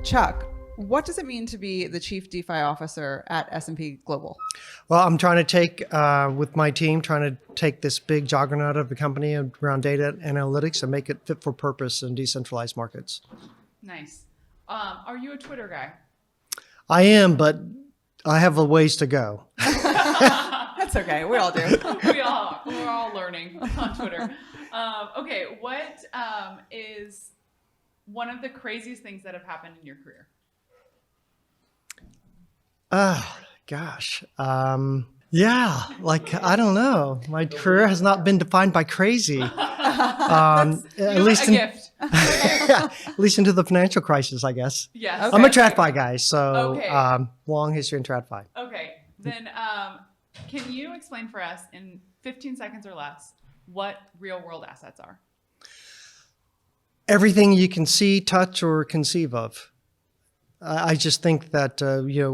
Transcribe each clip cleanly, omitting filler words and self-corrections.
Chuck, what does it mean to be the Chief DeFi Officer at S&P Global? Well, I'm trying to take, with my team, trying to take this big juggernaut of the company around data and analytics and make it fit for purpose in decentralized markets. Nice. Are you a Twitter guy? I am, but I have a ways to go. That's okay. We all do. We're all learning on Twitter. Okay, what is one of the craziest things that have happened in your career? Gosh. Yeah, like, I don't know. My career has not been defined by crazy. At least gift. at least into the financial crisis, I guess. Yes. Okay. I'm a TradFi guy, so Okay. long history in TradFi. Okay, then can you explain for us in 15 seconds or less what real world assets are? Everything you can see, touch, or conceive of. I just think that,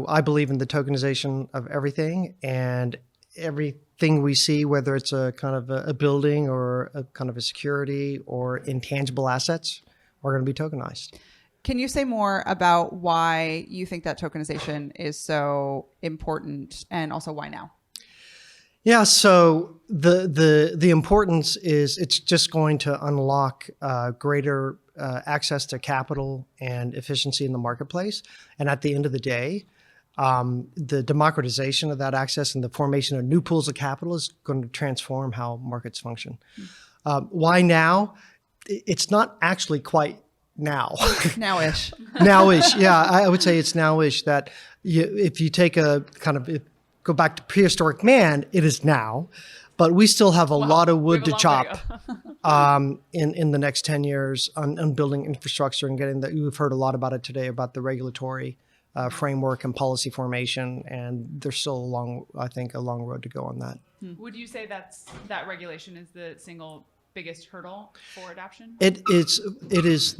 I believe in the tokenization of everything, and everything we see, whether it's a kind of a building or a kind of a security or intangible assets, are going to be tokenized. Can you say more about why you think that tokenization is so important, and also why now? Yeah, so the importance is it's just going to unlock greater access to capital and efficiency in the marketplace. And at the end of the day, the democratization of that access and the formation of new pools of capital is going to transform how markets function. Why now? It's not actually quite now. Now-ish. Now-ish, yeah. I would say it's now-ish that if you take a kind of... go back to prehistoric man, it is now, but we still have a lot of wood to chop in the next 10 years on building infrastructure and getting that. You've heard a lot about it today, about the regulatory framework and policy formation, and there's still a long road to go on that. Would you say that regulation is the single biggest hurdle for adoption? It is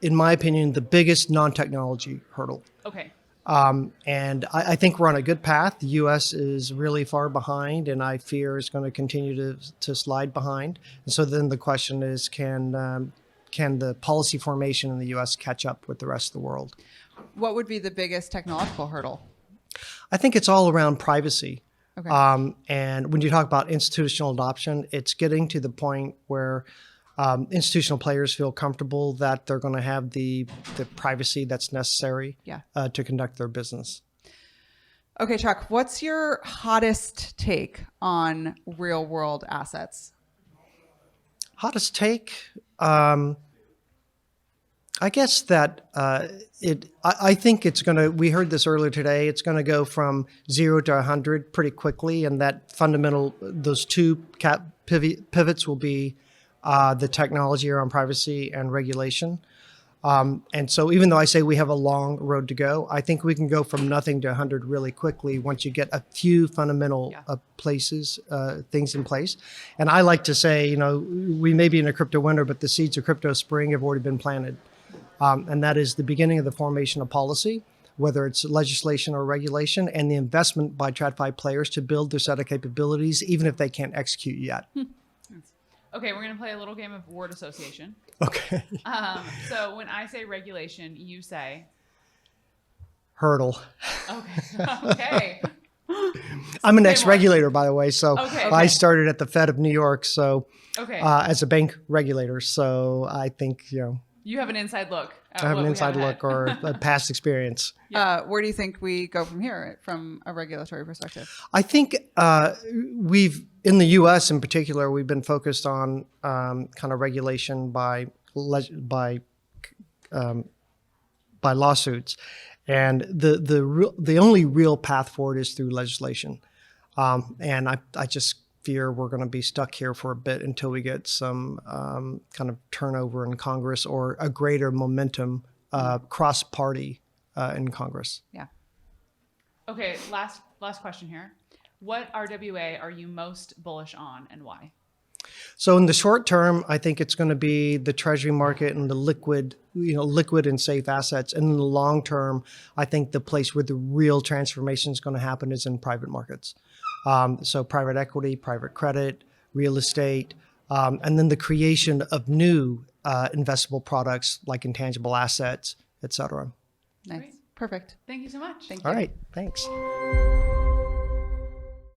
in my opinion, the biggest non-technology hurdle. Okay. And I think we're on a good path. The U.S. is really far behind, and I fear is going to continue to slide behind. And so then the question is, can the policy formation in the U.S. catch up with the rest of the world? What would be the biggest technological hurdle? I think it's all around privacy. Okay. And when you talk about institutional adoption, it's getting to the point where institutional players feel comfortable that they're going to have the privacy that's necessary to conduct their business. Okay, Chuck, what's your hottest take on real world assets? Hottest take? I guess that I think it's going to, we heard this earlier today, it's going to go from 0 to 100 pretty quickly, and that those two pivots will be the technology around privacy and regulation. And so even though I say we have a long road to go, I think we can go from nothing to 100 really quickly once you get a few fundamental things in place. And I like to say, we may be in a crypto winter, but the seeds of crypto spring have already been planted. And that is the beginning of the formation of policy, whether it's legislation or regulation, and the investment by TradFi players to build their set of capabilities, even if they can't execute yet. Okay, we're going to play a little game of word association. Okay. So when I say regulation, you say? Hurdle. Okay. Okay. I'm an ex-regulator, by the way. So Okay. I started at the Fed of New York, so Okay. As a bank regulator. So I think, You have an inside look. I have an inside look or a past experience. Where do you think we go from here, from a regulatory perspective? I think in the U.S. in particular, we've been focused on kind of regulation by lawsuits, and the only real path forward is through legislation. And I just fear we're going to be stuck here for a bit until we get some kind of turnover in Congress or a greater momentum cross-party in Congress. Yeah. Okay, last question here. What RWA are you most bullish on, and why? So in the short term, I think it's going to be the treasury market and the liquid and safe assets. And in the long term, I think the place where the real transformation is going to happen is in private markets. So private equity, private credit, real estate, and then the creation of new investable products like intangible assets, et cetera. Nice. Great. Perfect. Thank you so much. Thank you. All right, thanks.